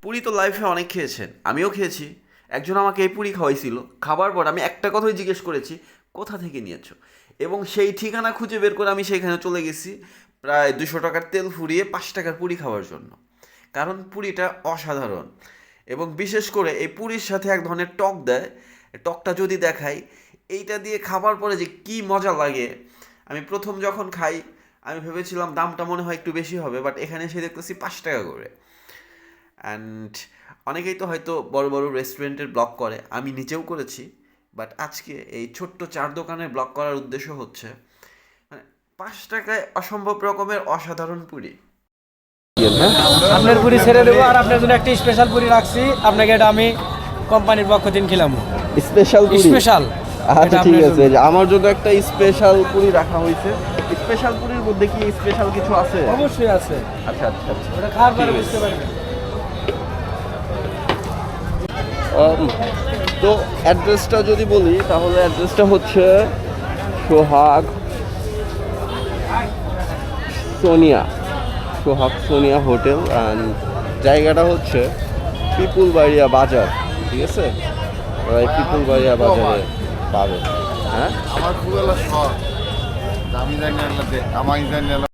পুরি তো লাইফে অনেক খেয়েছেন, আমিও খেয়েছি। একজন আমাকে এই পুরি খাওয়াইছিল, খাবার পর আমি একটা কথাই জিজ্ঞেস করেছি, কোথা থেকে নিয়েছো? এবং সেই ঠিকানা খুঁজে বের করে আমি সেইখানে চলে গেছি, প্রায় 200 টাকার তেল ফুরিয়ে 5 টাকার পুরি খাওয়ার জন্য। কারণ পুরিটা অসাধারণ। এবং বিশেষ করে এই পুরির সাথে এক ধরনের টক দেয়, টকটা যদি দেখাই, এইটা দিয়ে খাবার পরে যে কি মজা লাগে। আমি প্রথম যখন খাই আমি ভেবেছিলাম দামটা মনে হয় একটু বেশি হবে, বাট এখানে এসে দেখতেছি 5 টাকা করে। অ্যান্ড অনেকেই তো হয়তো বড় বড় রেস্টুরেন্টের ব্লগ করে, আমি নিজেও করেছি। বাট আজকে এই ছোট্ট চার দোকানের ব্লগ করার উদ্দেশ্য হচ্ছে মানে 5 টাকায় অসম্ভব রকমের অসাধারণ পুরি। আপনার পুরি ছেড়ে দেবো, আর আপনার জন্য একটা স্পেশাল পুরি রাখছি। আপনাকে এটা আমি কোম্পানির পক্ষ থেকে খেলাম স্পেশাল পুরি? স্পেশাল। আচ্ছা ঠিক আছে, আমার জন্য একটা স্পেশাল পুরি রাখা হয়েছে। স্পেশাল পুরির মধ্যে কি স্পেশাল কিছু আছে? অবশ্যই আছে। আচ্ছা আচ্ছা আচ্ছা। ওটা খাওয়ার পরে বুঝতে পারবেন। তো অ্যাড্রেসটা যদি বলি তাহলে অ্যাড্রেসটা হচ্ছে সোহাগ সোনিয়া হোটেল, অ্যান্ড জায়গাটা হচ্ছে পিপুলবাড়িয়া বাজার। ঠিক আছে, ওরা এই পিপুলবাড়িয়া বাজারে পাবে। হ্যাঁ, আমার খুব শখ, আমি জানি আমার জানি